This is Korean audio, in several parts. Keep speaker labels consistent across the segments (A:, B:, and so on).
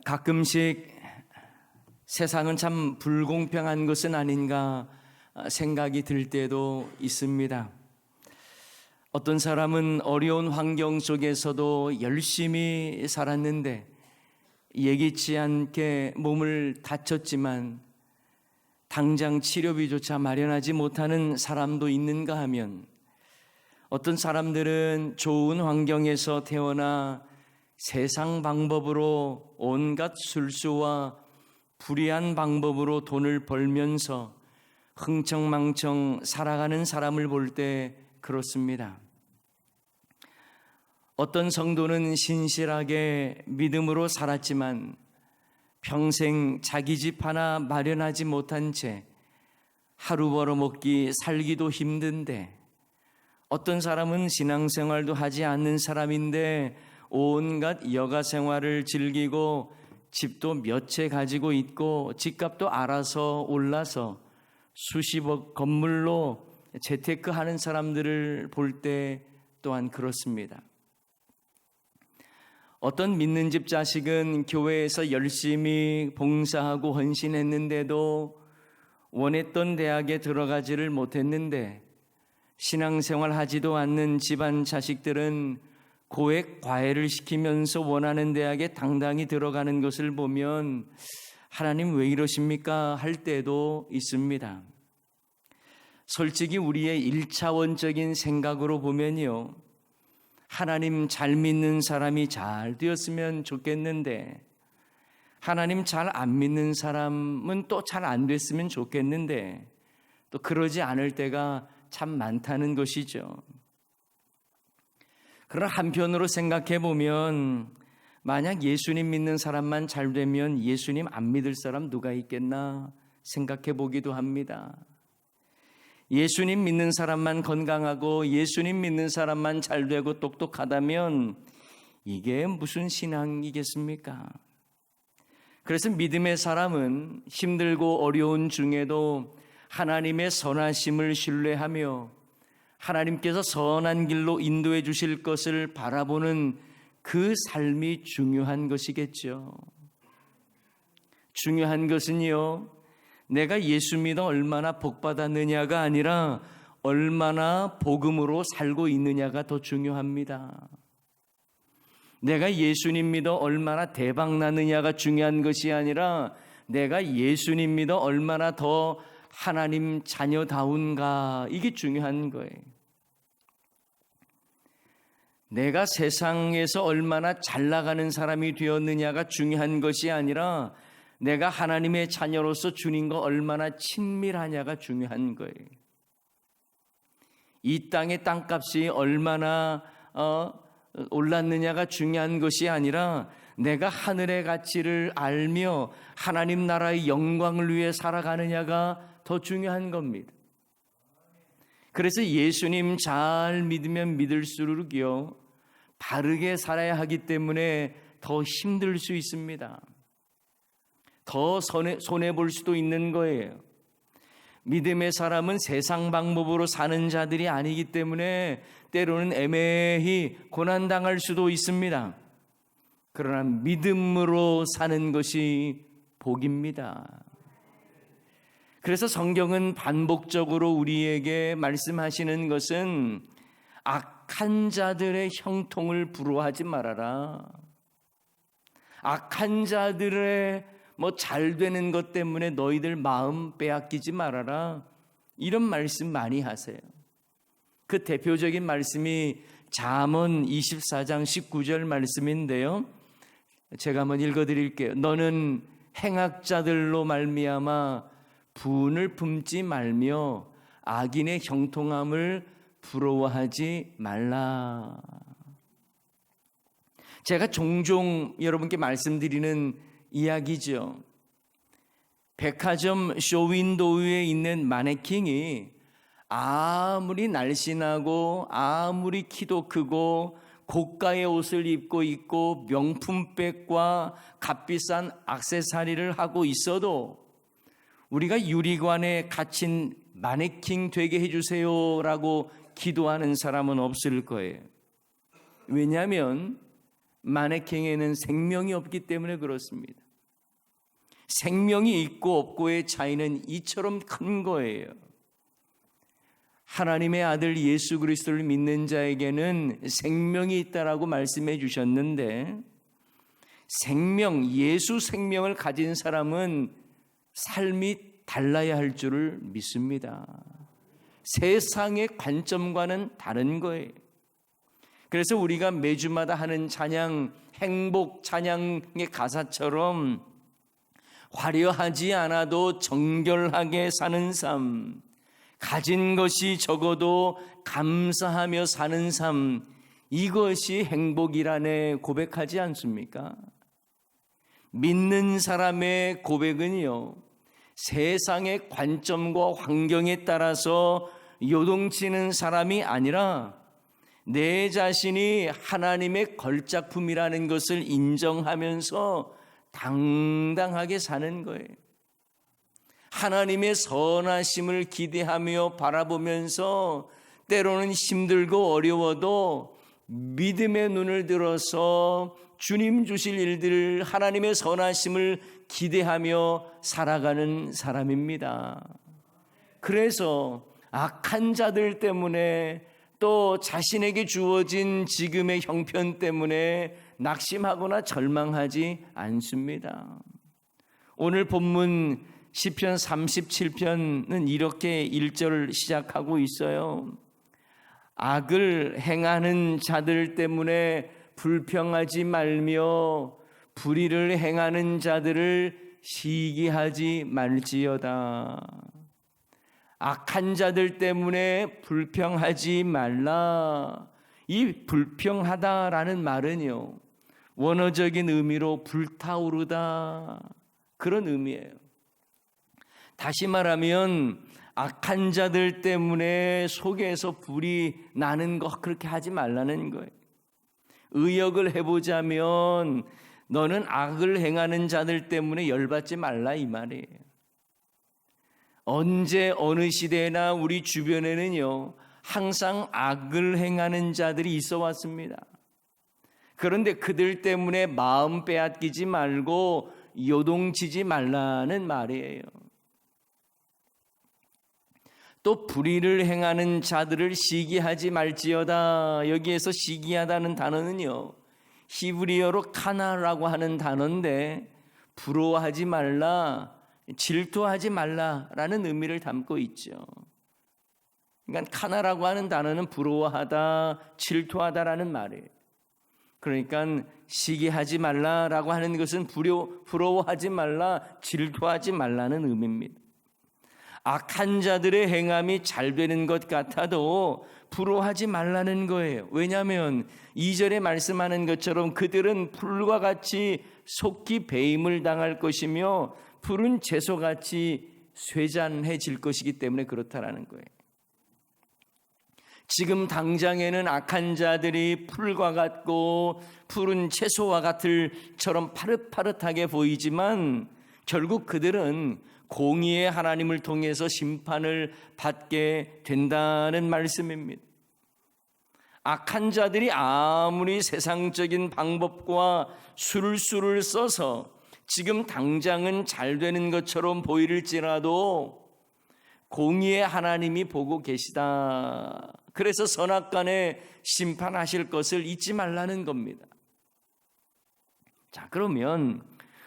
A: 가끔씩 세상은 참 불공평한 것은 아닌가 생각이 들 때도 있습니다. 어떤 사람은 어려운 환경 속에서도 열심히 살았는데 예기치 않게 몸을 다쳤지만 당장 치료비조차 마련하지 못하는 사람도 있는가 하면, 어떤 사람들은 좋은 환경에서 태어나 세상 방법으로 온갖 술수와 불의한 방법으로 돈을 벌면서 흥청망청 살아가는 사람을 볼 때 그렇습니다. 어떤 성도는 신실하게 믿음으로 살았지만 평생 자기 집 하나 마련하지 못한 채 하루 벌어먹기 살기도 힘든데, 어떤 사람은 신앙생활도 하지 않는 사람인데 온갖 여가 생활을 즐기고 집도 몇 채 가지고 있고 집값도 알아서 올라서 수십억 건물로 재테크하는 사람들을 볼 때 또한 그렇습니다. 어떤 믿는 집 자식은 교회에서 열심히 봉사하고 헌신했는데도 원했던 대학에 들어가지를 못했는데, 신앙생활 하지도 않는 집안 자식들은 고액 과외를 시키면서 원하는 대학에 당당히 들어가는 것을 보면 하나님 왜 이러십니까? 할 때도 있습니다. 솔직히 우리의 1차원적인 생각으로 보면요, 하나님 잘 믿는 사람이 잘 되었으면 좋겠는데, 하나님 잘 안 믿는 사람은 또 잘 안 됐으면 좋겠는데, 또 그러지 않을 때가 참 많다는 것이죠. 그러나 한편으로 생각해 보면, 만약 예수님 믿는 사람만 잘 되면 예수님 안 믿을 사람 누가 있겠나 생각해 보기도 합니다. 예수님 믿는 사람만 건강하고 예수님 믿는 사람만 잘 되고 똑똑하다면 이게 무슨 신앙이겠습니까? 그래서 믿음의 사람은 힘들고 어려운 중에도 하나님의 선하심을 신뢰하며 하나님께서 선한 길로 인도해 주실 것을 바라보는 그 삶이 중요한 것이겠죠. 중요한 것은요, 내가 예수 믿어 얼마나 복받았느냐가 아니라 얼마나 복음으로 살고 있느냐가 더 중요합니다. 내가 예수님 믿어 얼마나 대박 나느냐가 중요한 것이 아니라 내가 예수님 믿어 얼마나 더 하나님 자녀다운가, 이게 중요한 거예요. 내가 세상에서 얼마나 잘 나가는 사람이 되었느냐가 중요한 것이 아니라 내가 하나님의 자녀로서 주님과 얼마나 친밀하냐가 중요한 거예요. 이 땅의 땅값이 얼마나 올랐느냐가 중요한 것이 아니라 내가 하늘의 가치를 알며 하나님 나라의 영광을 위해 살아가느냐가 더 중요한 겁니다. 그래서 예수님 잘 믿으면 믿을수록요, 바르게 살아야 하기 때문에 더 힘들 수 있습니다. 더 손해볼 수도 있는 거예요. 믿음의 사람은 세상 방법으로 사는 자들이 아니기 때문에 때로는 애매히 고난당할 수도 있습니다. 그러나 믿음으로 사는 것이 복입니다. 그래서 성경은 반복적으로 우리에게 말씀하시는 것은 악한 자들의 형통을 부러워하지 말아라. 악한 자들의 잘 되는 것 때문에 너희들 마음 빼앗기지 말아라. 이런 말씀 많이 하세요. 그 대표적인 말씀이 잠언 24장 19절 말씀인데요. 제가 한번 읽어드릴게요. 너는 행악자들로 말미암아 분을 품지 말며 악인의 형통함을 부러워하지 말라. 제가 종종 여러분께 말씀드리는 이야기죠. 백화점 쇼윈도우에 있는 마네킹이 아무리 날씬하고 아무리 키도 크고 고가의 옷을 입고 있고 명품백과 값비싼 액세서리를 하고 있어도 우리가 유리관에 갇힌 마네킹 되게 해주세요라고 기도하는 사람은 없을 거예요. 왜냐하면 마네킹에는 생명이 없기 때문에 그렇습니다. 생명이 있고 없고의 차이는 이처럼 큰 거예요. 하나님의 아들 예수 그리스도를 믿는 자에게는 생명이 있다라고 말씀해 주셨는데, 예수 생명을 가진 사람은 삶이 달라야 할 줄을 믿습니다. 세상의 관점과는 다른 거예요. 그래서 우리가 매주마다 하는 찬양, 행복 찬양의 가사처럼 화려하지 않아도 정결하게 사는 삶, 가진 것이 적어도 감사하며 사는 삶, 이것이 행복이라네 고백하지 않습니까? 믿는 사람의 고백은요, 세상의 관점과 환경에 따라서 요동치는 사람이 아니라 내 자신이 하나님의 걸작품이라는 것을 인정하면서 당당하게 사는 거예요. 하나님의 선하심을 기대하며 바라보면서 때로는 힘들고 어려워도 믿음의 눈을 들어서 주님 주실 일들을, 하나님의 선하심을 기대하며 살아가는 사람입니다. 그래서 악한 자들 때문에 또 자신에게 주어진 지금의 형편 때문에 낙심하거나 절망하지 않습니다. 오늘 본문 시편 37편은 이렇게 1절을 시작하고 있어요. 악을 행하는 자들 때문에 불평하지 말며 불의를 행하는 자들을 시기하지 말지어다. 악한 자들 때문에 불평하지 말라. 이 불평하다라는 말은요, 원어적인 의미로 불타오르다, 그런 의미예요. 다시 말하면 악한 자들 때문에 속에서 불이 나는 거 그렇게 하지 말라는 거예요. 의역을 해보자면 너는 악을 행하는 자들 때문에 열받지 말라, 이 말이에요. 언제 어느 시대나 우리 주변에는요, 항상 악을 행하는 자들이 있어 왔습니다. 그런데 그들 때문에 마음 빼앗기지 말고 요동치지 말라는 말이에요. 또 불의를 행하는 자들을 시기하지 말지어다. 여기에서 시기하다는 단어는요, 히브리어로 카나라고 하는 단어인데 부러워하지 말라, 질투하지 말라라는 의미를 담고 있죠. 그러니까 카나라고 하는 단어는 부러워하다, 질투하다라는 말이에요. 그러니까 시기하지 말라라고 하는 것은 부러워하지 말라, 질투하지 말라는 의미입니다. 악한 자들의 행함이 잘 되는 것 같아도 부러워하지 말라는 거예요. 왜냐하면 2절에 말씀하는 것처럼 그들은 풀과 같이 속히 배임을 당할 것이며 푸른 채소같이 쇠잔해질 것이기 때문에 그렇다라는 거예요. 지금 당장에는 악한 자들이 풀과 같고 푸른 채소와 같을처럼 파릇파릇하게 보이지만 결국 그들은 공의의 하나님을 통해서 심판을 받게 된다는 말씀입니다. 악한 자들이 아무리 세상적인 방법과 술수를 써서 지금 당장은 잘 되는 것처럼 보일지라도 공의의 하나님이 보고 계시다. 그래서 선악간에 심판하실 것을 잊지 말라는 겁니다. 자, 그러면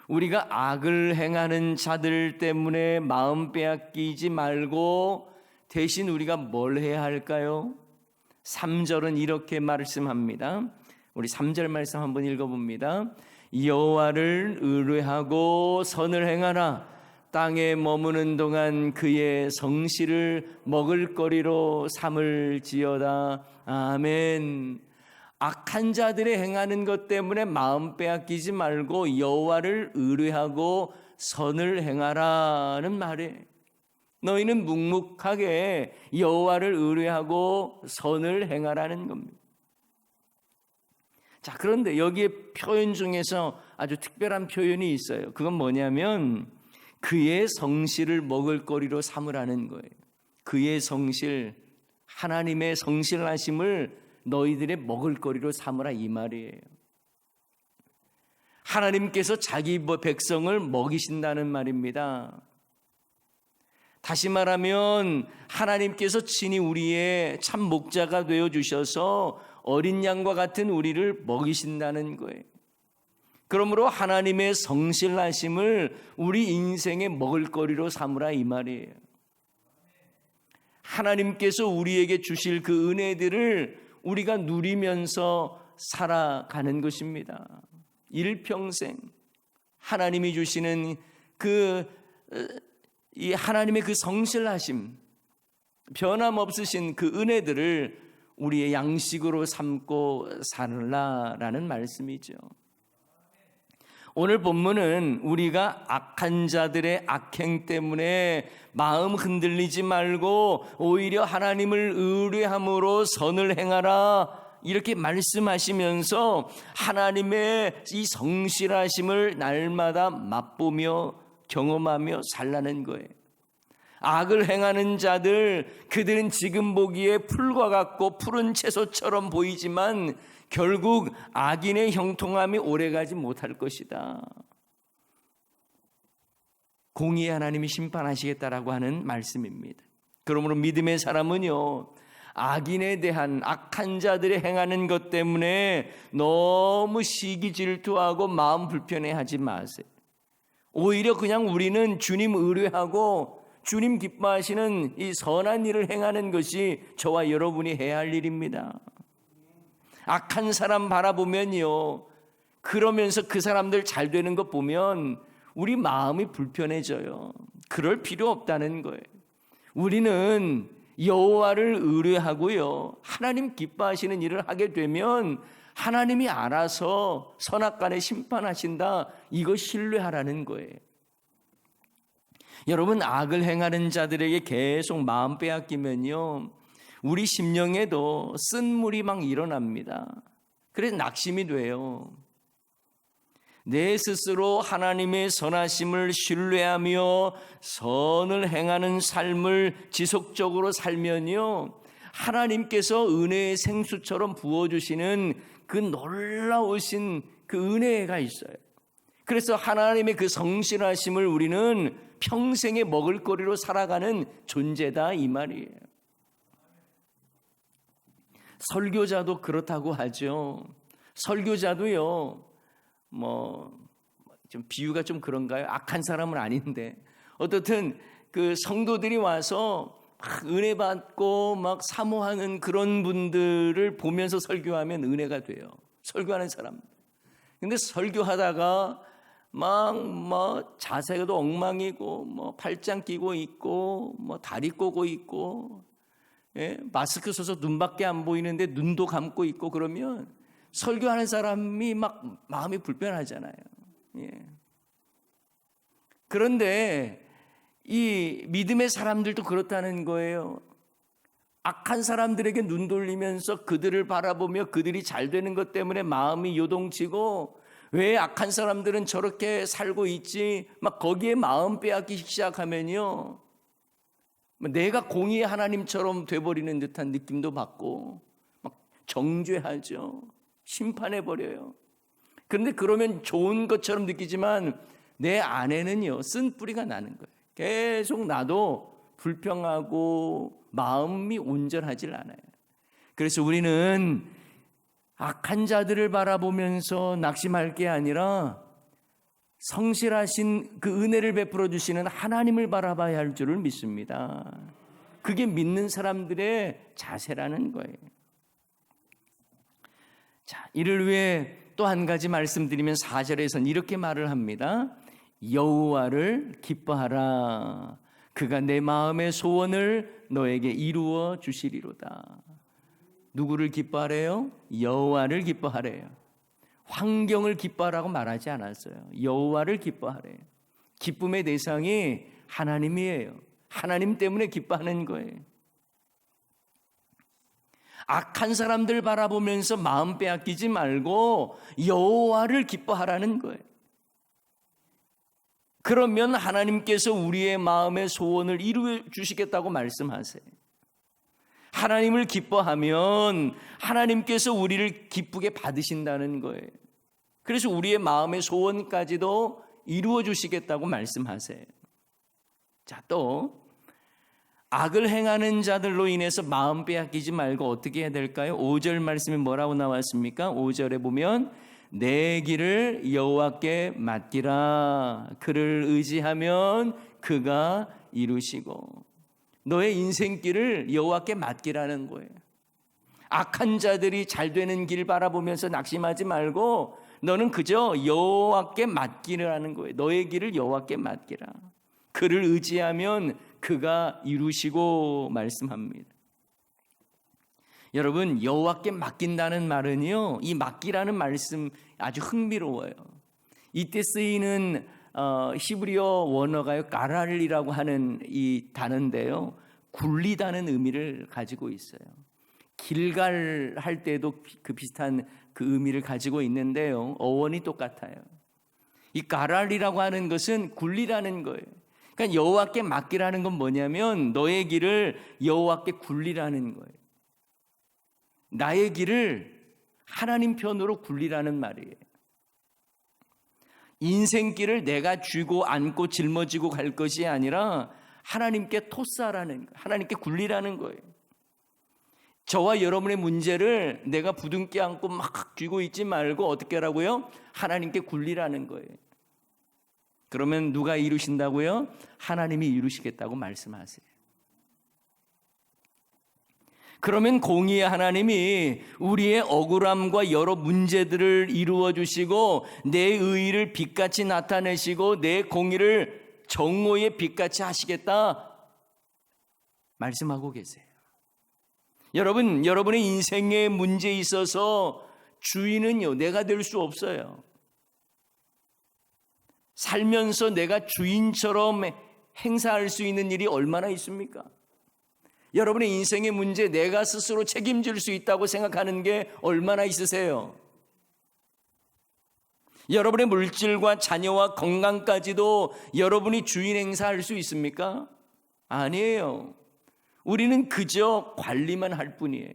A: 우리가 악을 행하는 자들 때문에 마음 빼앗기지 말고 대신 우리가 뭘 해야 할까요? 3절은 이렇게 말씀합니다. 우리 3절 말씀 한번 읽어봅니다. 여호와를 의뢰하고 선을 행하라. 땅에 머무는 동안 그의 성실을 먹을거리로 삼을지어다. 아멘. 악한 자들의 행하는 것 때문에 마음 빼앗기지 말고 여호와를 의뢰하고 선을 행하라는 말이에요. 너희는 묵묵하게 여호와를 의뢰하고 선을 행하라는 겁니다. 자, 그런데 여기에 표현 중에서 아주 특별한 표현이 있어요. 그건 뭐냐면 그의 성실을 먹을거리로 삼으라는 거예요. 그의 성실, 하나님의 성실하심을 너희들의 먹을거리로 삼으라, 이 말이에요. 하나님께서 자기 백성을 먹이신다는 말입니다. 다시 말하면 하나님께서 친히 우리의 참 목자가 되어 주셔서 어린 양과 같은 우리를 먹이신다는 거예요. 그러므로 하나님의 성실하심을 우리 인생의 먹을거리로 삼으라 이 말이에요. 하나님께서 우리에게 주실 그 은혜들을 우리가 누리면서 살아가는 것입니다. 일평생 하나님이 주시는 이 하나님의 그 성실하심, 변함없으신 그 은혜들을 우리의 양식으로 삼고 살라라는 말씀이죠. 오늘 본문은 우리가 악한 자들의 악행 때문에 마음 흔들리지 말고 오히려 하나님을 의뢰함으로 선을 행하라 이렇게 말씀하시면서 하나님의 이 성실하심을 날마다 맛보며 경험하며 살라는 거예요. 악을 행하는 자들, 그들은 지금 보기에 풀과 같고 푸른 채소처럼 보이지만 결국 악인의 형통함이 오래가지 못할 것이다. 공의의 하나님이 심판하시겠다라고 하는 말씀입니다. 그러므로 믿음의 사람은요, 악인에 대한 악한 자들이 행하는 것 때문에 너무 시기 질투하고 마음 불편해하지 마세요. 오히려 그냥 우리는 주님 의뢰하고 주님 기뻐하시는 이 선한 일을 행하는 것이 저와 여러분이 해야 할 일입니다. 악한 사람 바라보면요, 그러면서 그 사람들 잘 되는 것 보면 우리 마음이 불편해져요. 그럴 필요 없다는 거예요. 우리는 여호와를 의뢰하고요, 하나님 기뻐하시는 일을 하게 되면 하나님이 알아서 선악간에 심판하신다, 이거 신뢰하라는 거예요. 여러분, 악을 행하는 자들에게 계속 마음 빼앗기면요, 우리 심령에도 쓴물이 막 일어납니다. 그래서 낙심이 돼요. 내 스스로 하나님의 선하심을 신뢰하며 선을 행하는 삶을 지속적으로 살면요, 하나님께서 은혜의 생수처럼 부어주시는 그 놀라우신 그 은혜가 있어요. 그래서 하나님의 그 성실하심을 우리는 평생의 먹을거리로 살아가는 존재다 이 말이에요. 설교자도 그렇다고 하죠. 설교자도요, 좀 비유가 좀 그런가요? 악한 사람은 아닌데 어떻든 그 성도들이 와서 막 은혜 받고 막 사모하는 그런 분들을 보면서 설교하면 은혜가 돼요. 설교하는 사람. 근데 설교하다가 막 자세도 엉망이고 팔짱 끼고 있고 다리 꼬고 있고, 예? 마스크 써서 눈밖에 안 보이는데 눈도 감고 있고 그러면 설교하는 사람이 막 마음이 불편하잖아요. 예. 그런데 이 믿음의 사람들도 그렇다는 거예요. 악한 사람들에게 눈 돌리면서 그들을 바라보며 그들이 잘 되는 것 때문에 마음이 요동치고, 왜 악한 사람들은 저렇게 살고 있지? 막 거기에 마음 빼앗기 시작하면요, 내가 공의의 하나님처럼 돼버리는 듯한 느낌도 받고 막 정죄하죠. 심판해버려요. 그런데 그러면 좋은 것처럼 느끼지만 내 안에는요, 쓴 뿌리가 나는 거예요. 계속 나도 불평하고 마음이 온전하질 않아요. 그래서 우리는 악한 자들을 바라보면서 낙심할 게 아니라 성실하신 그 은혜를 베풀어 주시는 하나님을 바라봐야 할 줄을 믿습니다. 그게 믿는 사람들의 자세라는 거예요. 자, 이를 위해 또 한 가지 말씀드리면 4절에서는 이렇게 말을 합니다. 여호와를 기뻐하라. 그가 내 마음의 소원을 너에게 이루어 주시리로다. 누구를 기뻐하래요? 여호와를 기뻐하래요. 환경을 기뻐하라고 말하지 않았어요. 여호와를 기뻐하래요. 기쁨의 대상이 하나님이에요. 하나님 때문에 기뻐하는 거예요. 악한 사람들 바라보면서 마음 빼앗기지 말고 여호와를 기뻐하라는 거예요. 그러면 하나님께서 우리의 마음의 소원을 이루어 주시겠다고 말씀하세요. 하나님을 기뻐하면 하나님께서 우리를 기쁘게 받으신다는 거예요. 그래서 우리의 마음의 소원까지도 이루어 주시겠다고 말씀하세요. 자, 또 악을 행하는 자들로 인해서 마음 빼앗기지 말고 어떻게 해야 될까요? 5절 말씀이 뭐라고 나왔습니까? 5절에 보면 내 길을 여호와께 맡기라. 그를 의지하면 그가 이루시고. 너의 인생길을 여호와께 맡기라는 거예요. 악한 자들이 잘 되는 길 바라보면서 낙심하지 말고 너는 그저 여호와께 맡기라는 거예요. 너의 길을 여호와께 맡기라. 그를 의지하면 그가 이루시고 말씀합니다. 여러분, 여호와께 맡긴다는 말은요, 이 맡기라는 말씀 아주 흥미로워요. 이때 쓰이는 히브리어 원어가요, 가랄이라고 하는 이 단어인데요, 굴리다는 의미를 가지고 있어요. 길갈 할 때도 그 비슷한 그 의미를 가지고 있는데요, 어원이 똑같아요. 이 가랄이라고 하는 것은 굴리라는 거예요. 그러니까 여호와께 맡기라는 건 뭐냐면 너의 길을 여호와께 굴리라는 거예요. 나의 길을 하나님 편으로 굴리라는 말이에요. 인생길을 내가 쥐고 안고 짊어지고 갈 것이 아니라 하나님께 토사라는 거예요. 하나님께 굴리라는 거예요. 저와 여러분의 문제를 내가 부둥켜 안고 막 쥐고 있지 말고 어떻게 하라고요? 하나님께 굴리라는 거예요. 그러면 누가 이루신다고요? 하나님이 이루시겠다고 말씀하세요. 그러면 공의의 하나님이 우리의 억울함과 여러 문제들을 이루어 주시고 내 의의를 빛같이 나타내시고 내 공의를 정오의 빛같이 하시겠다 말씀하고 계세요. 여러분, 여러분의 인생의 문제에 있어서 주인은요, 내가 될 수 없어요. 살면서 내가 주인처럼 행사할 수 있는 일이 얼마나 있습니까? 여러분의 인생의 문제 내가 스스로 책임질 수 있다고 생각하는 게 얼마나 있으세요? 여러분의 물질과 자녀와 건강까지도 여러분이 주인 행사할 수 있습니까? 아니에요. 우리는 그저 관리만 할 뿐이에요.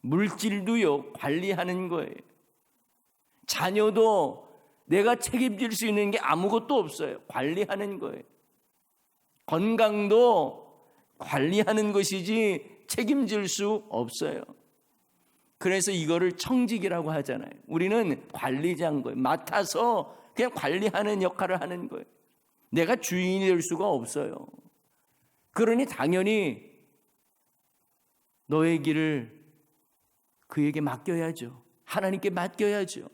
A: 물질도요, 관리하는 거예요. 자녀도 내가 책임질 수 있는 게 아무것도 없어요. 관리하는 거예요. 건강도 관리하는 것이지 책임질 수 없어요. 그래서 이거를 청직이라고 하잖아요. 우리는 관리자인 거예요. 맡아서 그냥 관리하는 역할을 하는 거예요. 내가 주인이 될 수가 없어요. 그러니 당연히 너의 길을 그에게 맡겨야죠. 하나님께 맡겨야죠.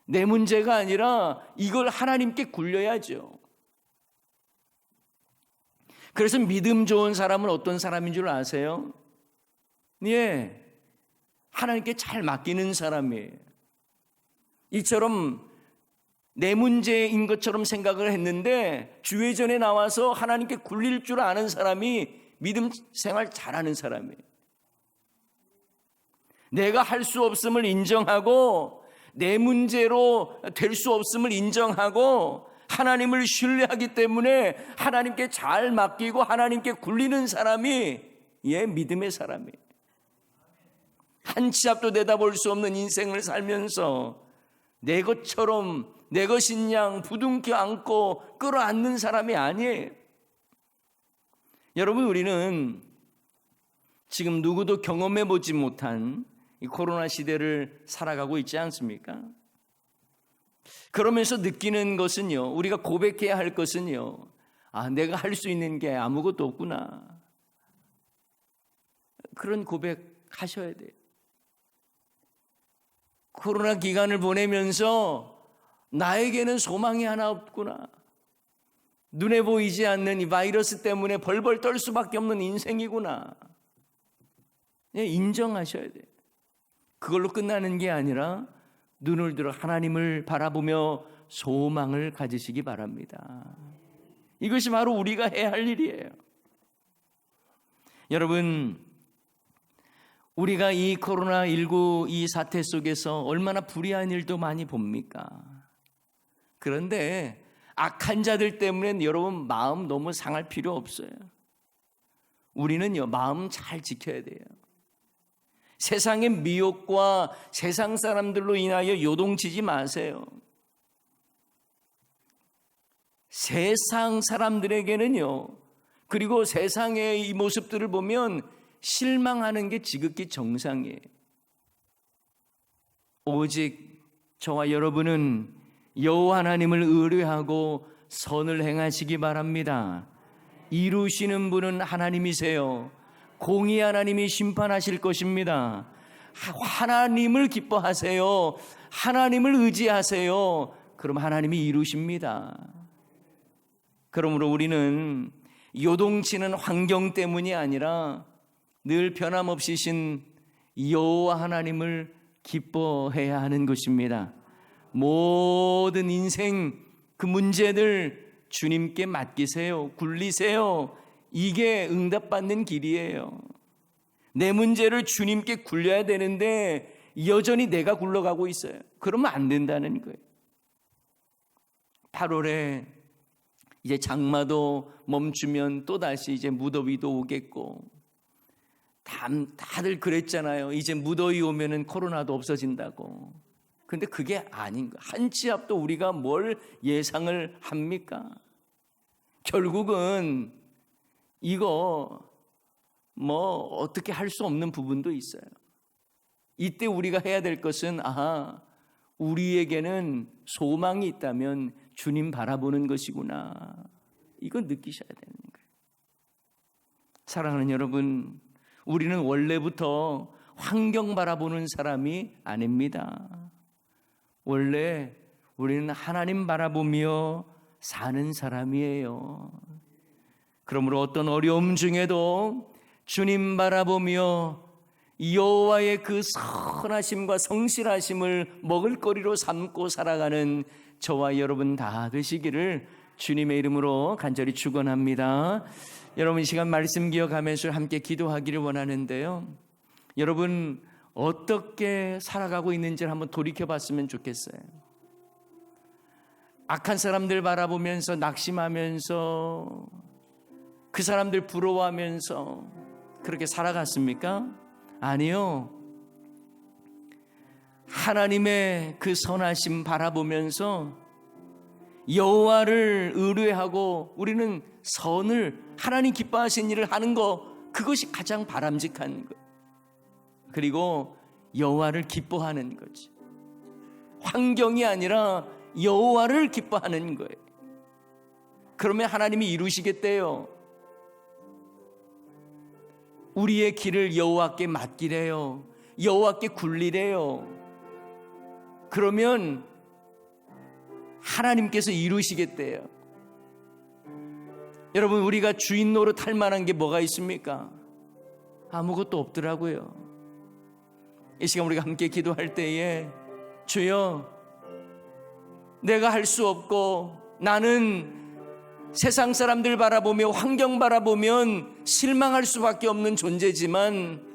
A: 내 문제가 아니라 이걸 하나님께 굴려야죠. 그래서 믿음 좋은 사람은 어떤 사람인 줄 아세요? 예, 하나님께 잘 맡기는 사람이에요. 이처럼 내 문제인 것처럼 생각을 했는데 주회전에 나와서 하나님께 굴릴 줄 아는 사람이 믿음 생활 잘하는 사람이에요. 내가 할 수 없음을 인정하고 내 문제로 될 수 없음을 인정하고 하나님을 신뢰하기 때문에 하나님께 잘 맡기고 하나님께 굴리는 사람이 믿음의 사람이에요. 한 치 앞도 내다볼 수 없는 인생을 살면서 내 것처럼 내 것인 양 부둥켜 안고 끌어안는 사람이 아니에요. 여러분, 우리는 지금 누구도 경험해 보지 못한 이 코로나 시대를 살아가고 있지 않습니까? 그러면서 느끼는 것은요, 우리가 고백해야 할 것은요, 내가 할 수 있는 게 아무것도 없구나. 그런 고백하셔야 돼요. 코로나 기간을 보내면서 나에게는 소망이 하나 없구나. 눈에 보이지 않는 이 바이러스 때문에 벌벌 떨 수밖에 없는 인생이구나. 인정하셔야 돼요. 그걸로 끝나는 게 아니라 눈을 들어 하나님을 바라보며 소망을 가지시기 바랍니다. 이것이 바로 우리가 해야 할 일이에요. 여러분, 우리가 이 코로나19 이 사태 속에서 얼마나 불의한 일도 많이 봅니까? 그런데 악한 자들 때문에 여러분 마음 너무 상할 필요 없어요. 우리는요, 마음 잘 지켜야 돼요. 세상의 미혹과 세상 사람들로 인하여 요동치지 마세요. 세상 사람들에게는요, 그리고 세상의 이 모습들을 보면 실망하는 게 지극히 정상이에요. 오직 저와 여러분은 여호와 하나님을 의뢰하고 선을 행하시기 바랍니다. 이루시는 분은 하나님이세요. 공의 하나님이 심판하실 것입니다. 하나님을 기뻐하세요. 하나님을 의지하세요. 그럼 하나님이 이루십니다. 그러므로 우리는 요동치는 환경 때문이 아니라 늘 변함없이 신 여호와 하나님을 기뻐해야 하는 것입니다. 모든 인생 그 문제들 주님께 맡기세요. 굴리세요. 이게 응답받는 길이에요. 내 문제를 주님께 굴려야 되는데 여전히 내가 굴러가고 있어요. 그러면 안 된다는 거예요. 8월에 이제 장마도 멈추면 또다시 이제 무더위도 오겠고, 다들 그랬잖아요. 이제 무더위 오면은 코로나도 없어진다고. 근데 그게 아닌 거예요. 한 치 앞도 우리가 뭘 예상을 합니까? 결국은 이거 어떻게 할 수 없는 부분도 있어요. 이때 우리가 해야 될 것은 우리에게는 소망이 있다면 주님 바라보는 것이구나. 이거 느끼셔야 되는 거예요. 사랑하는 여러분, 우리는 원래부터 환경 바라보는 사람이 아닙니다. 원래 우리는 하나님 바라보며 사는 사람이에요. 그러므로 어떤 어려움 중에도 주님 바라보며 여호와의 그 선하심과 성실하심을 먹을거리로 삼고 살아가는 저와 여러분 다 되시기를 주님의 이름으로 간절히 축원합니다. 여러분 이 시간 말씀 기억하면서 함께 기도하기를 원하는데요, 여러분 어떻게 살아가고 있는지를 한번 돌이켜봤으면 좋겠어요. 악한 사람들 바라보면서 낙심하면서 그 사람들 부러워하면서 그렇게 살아갔습니까? 아니요. 하나님의 그 선하심 바라보면서 여호와를 의뢰하고 우리는 선을, 하나님 기뻐하신 일을 하는 거, 그것이 가장 바람직한 것. 그리고 여호와를 기뻐하는 거지. 환경이 아니라 여호와를 기뻐하는 거예요. 그러면 하나님이 이루시겠대요. 우리의 길을 여호와께 맡기래요. 여호와께 굴리래요. 그러면 하나님께서 이루시겠대요. 여러분, 우리가 주인 노릇할 만한 게 뭐가 있습니까? 아무것도 없더라고요. 이 시간 우리가 함께 기도할 때에, 주여, 내가 할 수 없고 나는 세상 사람들 바라보며 환경 바라보면 실망할 수밖에 없는 존재지만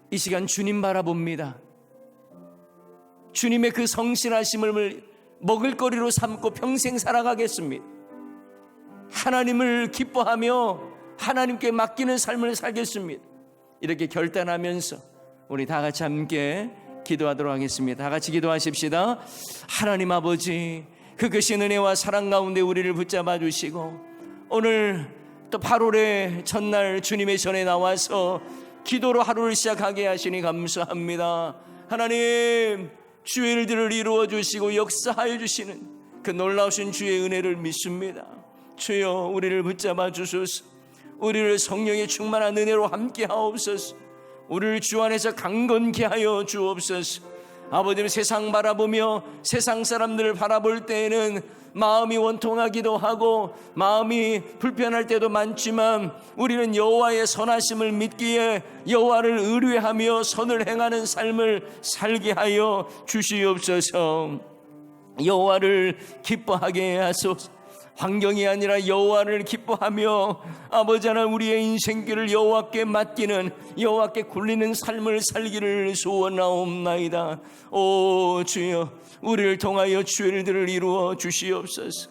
A: 이 시간 주님 바라봅니다. 주님의 그 성실하심을 먹을거리로 삼고 평생 살아가겠습니다. 하나님을 기뻐하며 하나님께 맡기는 삶을 살겠습니다. 이렇게 결단하면서 우리 다 같이 함께 기도하도록 하겠습니다. 다 같이 기도하십시다. 하나님 아버지, 그 크신 은혜와 사랑 가운데 우리를 붙잡아 주시고 오늘 또 8월의 첫날 주님의 전에 나와서 기도로 하루를 시작하게 하시니 감사합니다. 하나님, 주의 일들을 이루어 주시고 역사하여 주시는 그 놀라우신 주의 은혜를 믿습니다. 주여, 우리를 붙잡아 주소서. 우리를 성령의 충만한 은혜로 함께 하옵소서. 우리를 주 안에서 강건케 하여 주옵소서. 아버지는 세상 바라보며 세상 사람들을 바라볼 때에는 마음이 원통하기도 하고 마음이 불편할 때도 많지만 우리는 여호와의 선하심을 믿기에 여호와를 의뢰하며 선을 행하는 삶을 살게 하여 주시옵소서. 여호와를 기뻐하게 하소서. 환경이 아니라 여호와를 기뻐하며 아버지 하나님, 우리의 인생길을 여호와께 맡기는, 여호와께 굴리는 삶을 살기를 소원하옵나이다. 오 주여, 우리를 통하여 주의 일들을 이루어 주시옵소서.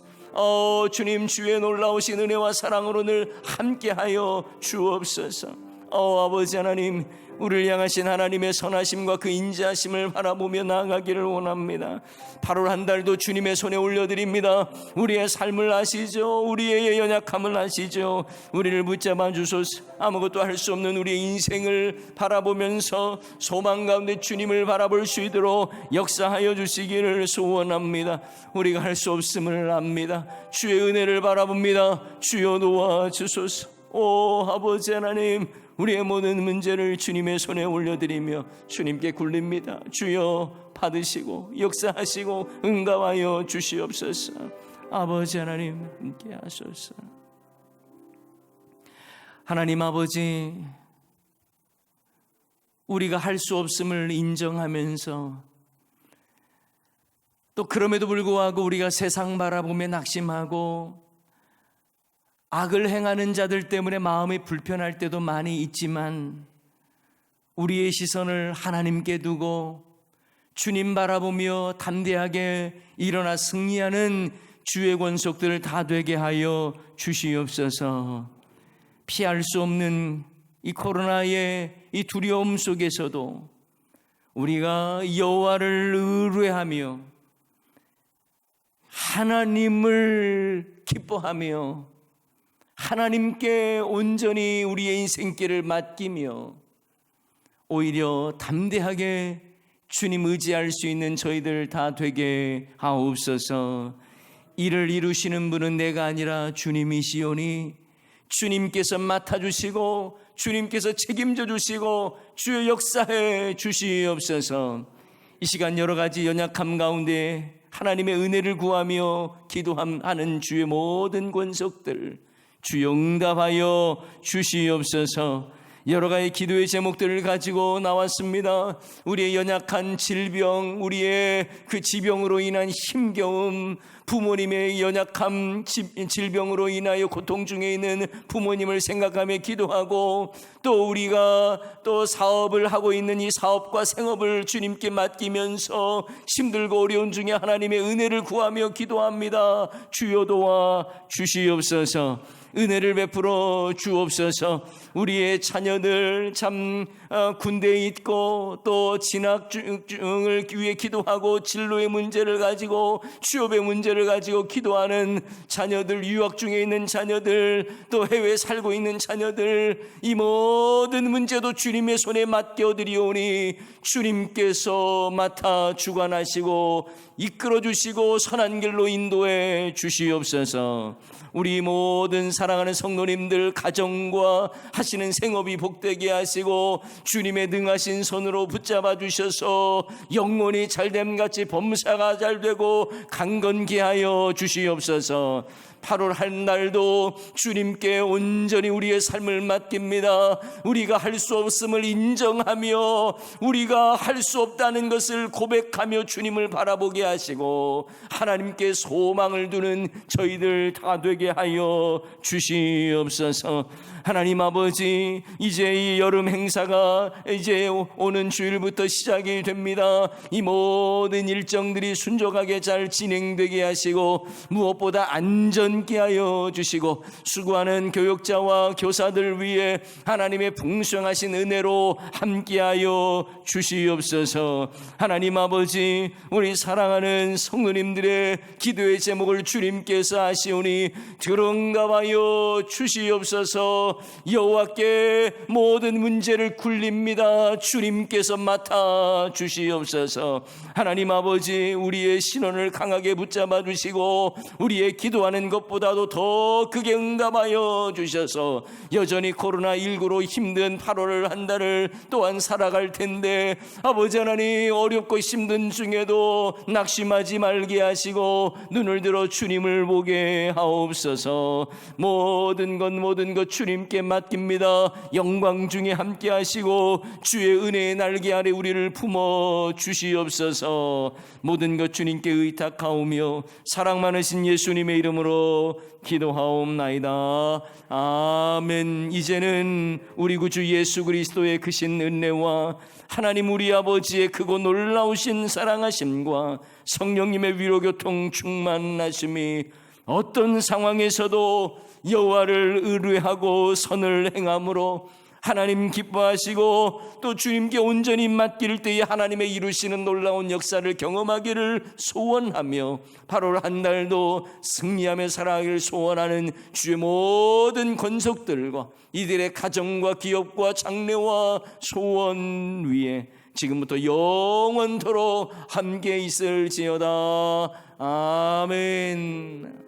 A: 주님, 주의 놀라우신 은혜와 사랑으로 늘 함께하여 주옵소서. 아버지 하나님, 우리를 향하신 하나님의 선하심과 그 인자하심을 바라보며 나아가기를 원합니다. 8월 한 달도 주님의 손에 올려드립니다. 우리의 삶을 아시죠? 우리의 연약함을 아시죠? 우리를 붙잡아 주소서. 아무것도 할 수 없는 우리의 인생을 바라보면서 소망 가운데 주님을 바라볼 수 있도록 역사하여 주시기를 소원합니다. 우리가 할 수 없음을 압니다. 주의 은혜를 바라봅니다. 주여 도와주소서. 오 아버지 하나님, 우리의 모든 문제를 주님의 손에 올려드리며 주님께 굴립니다. 주여 받으시고 역사하시고 응답하여 주시옵소서. 아버지 하나님 함께 하소서. 하나님 아버지, 우리가 할 수 없음을 인정하면서 또 그럼에도 불구하고 우리가 세상 바라보며 낙심하고 악을 행하는 자들 때문에 마음이 불편할 때도 많이 있지만, 우리의 시선을 하나님께 두고 주님 바라보며 담대하게 일어나 승리하는 주의 권속들을 다 되게 하여 주시옵소서. 피할 수 없는 이 코로나의 이 두려움 속에서도 우리가 여호와를 의뢰하며 하나님을 기뻐하며 하나님께 온전히 우리의 인생길을 맡기며 오히려 담대하게 주님 의지할 수 있는 저희들 다 되게 하옵소서. 이를 이루시는 분은 내가 아니라 주님이시오니 주님께서 맡아주시고 주님께서 책임져 주시고 주의 역사해 주시옵소서. 이 시간 여러 가지 연약함 가운데 하나님의 은혜를 구하며 기도하는 주의 모든 권속들 주여 응답하여 주시옵소서. 여러 가지 기도의 제목들을 가지고 나왔습니다. 우리의 연약한 질병, 우리의 그 지병으로 인한 힘겨움, 부모님의 연약함, 질병으로 인하여 고통 중에 있는 부모님을 생각하며 기도하고, 또 우리가 또 사업을 하고 있는 이 사업과 생업을 주님께 맡기면서 힘들고 어려운 중에 하나님의 은혜를 구하며 기도합니다. 주여 도와 주시옵소서. 은혜를 베풀어 주옵소서. 우리의 자녀들 참 군대에 있고 또 진학중을 위해 기도하고 진로의 문제를 가지고 취업의 문제를 가지고 기도하는 자녀들, 유학 중에 있는 자녀들, 또 해외에 살고 있는 자녀들, 이 모든 문제도 주님의 손에 맡겨드리오니 주님께서 맡아 주관하시고 이끌어 주시고 선한 길로 인도해 주시옵소서. 우리 모든 사랑하는 성도님들 가정과 하시는 생업이 복되게 하시고 주님의 능하신 손으로 붙잡아 주셔서 영혼이 잘됨같이 범사가 잘되고 강건케 하여 주시옵소서. 8월 한 날도 주님께 온전히 우리의 삶을 맡깁니다. 우리가 할 수 없음을 인정하며 우리가 할 수 없다는 것을 고백하며 주님을 바라보게 하시고 하나님께 소망을 두는 저희들 다 되게 하여 주시옵소서. 하나님 아버지, 이제 이 여름 행사가 이제 오는 주일부터 시작이 됩니다. 이 모든 일정들이 순조하게 잘 진행되게 하시고 무엇보다 안전케 하여 주시고 수고하는 교육자와 교사들 위해 하나님의 풍성하신 은혜로 함께하여 주시옵소서. 하나님 아버지, 우리 사랑하는 성도님들의 기도의 제목을 주님께서 아시오니 들응답하여 주시옵소서. 여호와께 모든 문제를 굴립니다. 주님께서 맡아 주시옵소서. 하나님 아버지, 우리의 신원을 강하게 붙잡아 주시고 우리의 기도하는 것보다도 더 크게 응답하여 주셔서 여전히 코로나19로 힘든 8월 한 달을 또한 살아갈 텐데 아버지 하나님, 어렵고 힘든 중에도 낙심하지 말게 하시고 눈을 들어 주님을 보게 하옵소서. 모든 것 주님께 맡깁니다. 영광 중에 함께 하시고 주의 은혜의 날개 아래 우리를 품어 주시옵소서. 모든 것 주님께 의탁하오며 사랑 많으신 예수님의 이름으로 기도하옵나이다. 아멘. 이제는 우리 구주 예수 그리스도의 크신 은혜와 하나님 우리 아버지의 크고 놀라우신 사랑하심과 성령님의 위로교통 충만하심이 어떤 상황에서도 여호와를 의뢰하고 선을 행함으로 하나님 기뻐하시고 또 주님께 온전히 맡길 때에 하나님의 이루시는 놀라운 역사를 경험하기를 소원하며 8월 한 달도 승리하며 살아가기를 소원하는 주의 모든 권속들과 이들의 가정과 기업과 장래와 소원 위에 지금부터 영원토록 함께 있을지어다. 아멘.